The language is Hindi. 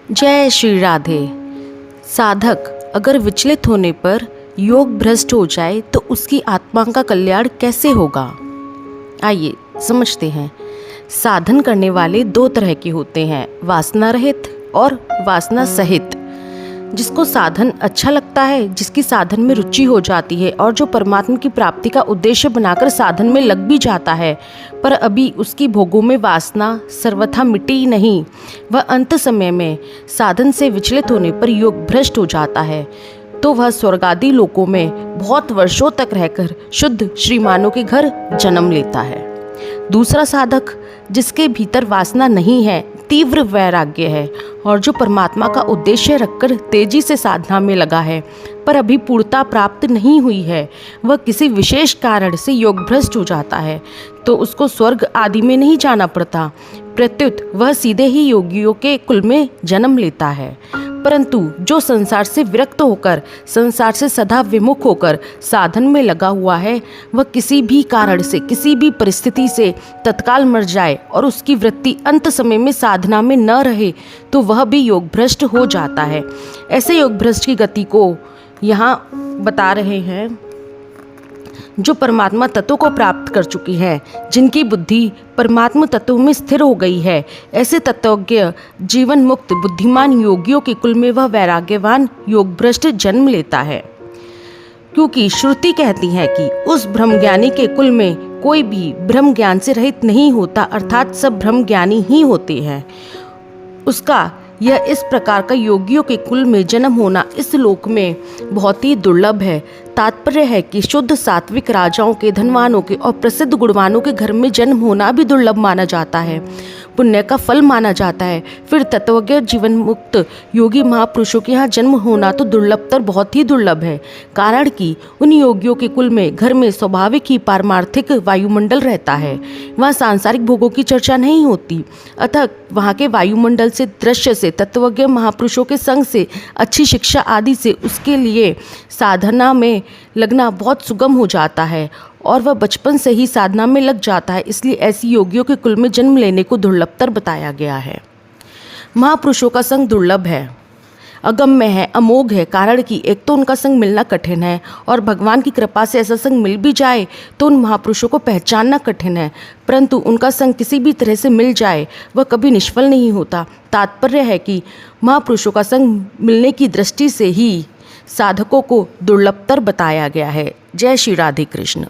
जय श्री राधे। साधक अगर विचलित होने पर योग भ्रष्ट हो जाए तो उसकी आत्मा का कल्याण कैसे होगा? आइए समझते हैं। साधन करने वाले दो तरह के होते हैं, वासना रहित और वासना सहित। जिसको साधन अच्छा लगता है, जिसकी साधन में रुचि हो जाती है और जो परमात्मा की प्राप्ति का उद्देश्य बनाकर साधन में लग भी जाता है, पर अभी उसकी भोगों में वासना सर्वथा मिटी नहीं, वह अंत समय में साधन से विचलित होने पर योग भ्रष्ट हो जाता है, तो वह स्वर्ग आदि लोकों में बहुत वर्षों तक रहकर शुद्ध श्रीमानों के घर जन्म लेता है। दूसरा साधक जिसके भीतर वासना नहीं है, तीव्र वैराग्य है और जो परमात्मा का उद्देश्य रखकर तेजी से साधना में लगा है, पर अभी पूर्णता प्राप्त नहीं हुई है, वह किसी विशेष कारण से योग भ्रष्ट हो जाता है, तो उसको स्वर्ग आदि में नहीं जाना पड़ता, प्रत्युत वह सीधे ही योगियों के कुल में जन्म लेता है। परंतु जो संसार से विरक्त होकर, संसार से सदा विमुख होकर साधन में लगा हुआ है, वह किसी भी कारण से, किसी भी परिस्थिति से तत्काल मर जाए और उसकी वृत्ति अंत समय में साधना में न रहे, तो वह भी योग भ्रष्ट हो जाता है। ऐसे योग भ्रष्ट की गति को यहाँ बता रहे हैं जो परमात्मा तत्व को प्राप्त कर चुकी है, जिनकी बुद्धि परमात्मा तत्व में स्थिर हो गई है। ऐसे तत्वज्ञ जीवन मुक्त बुद्धिमान योगियों के कुल में वह वैराग्यवान योग भ्रष्ट जन्म लेता है, क्योंकि श्रुति कहती है कि उस ब्रह्मज्ञानी के कुल में कोई भी ब्रह्म ज्ञान से रहित नहीं होता, अर्थात सब ब्रह्म ज्ञानी ही होते हैं। उसका यह इस प्रकार का योगियों के कुल में जन्म होना इस लोक में बहुत ही दुर्लभ है। तात्पर्य है कि शुद्ध सात्विक राजाओं के, धनवानों के और प्रसिद्ध गुणवानों के घर में जन्म होना भी दुर्लभ माना जाता है, पुण्य का फल माना जाता है। फिर तत्वज्ञ जीवन मुक्त योगी महापुरुषों के यहाँ जन्म होना तो दुर्लभतर बहुत ही दुर्लभ है, कारण कि उन योगियों के कुल में घर में स्वाभाविक ही पारमार्थिक वायुमंडल रहता है, वहाँ सांसारिक भोगों की चर्चा नहीं होती। अतः वहाँ के वायुमंडल से, दृश्य से, तत्वज्ञ महापुरुषों के संग से, अच्छी शिक्षा आदि से उसके लिए साधना में लगना बहुत सुगम हो जाता है और वह बचपन से ही साधना में लग जाता है। इसलिए ऐसी योगियों के कुल में जन्म लेने को दुर्लभतर बताया गया है। महापुरुषों का संग दुर्लभ है, अगम्य है, अमोघ है, कारण कि एक तो उनका संग मिलना कठिन है और भगवान की कृपा से ऐसा संग मिल भी जाए तो उन महापुरुषों को पहचानना कठिन है, परंतु उनका संग किसी भी तरह से मिल जाए वह कभी निष्फल नहीं होता। तात्पर्य है कि महापुरुषों का संग मिलने की दृष्टि से ही साधकों को दुर्लभतर बताया गया है। जय श्री राधे कृष्ण।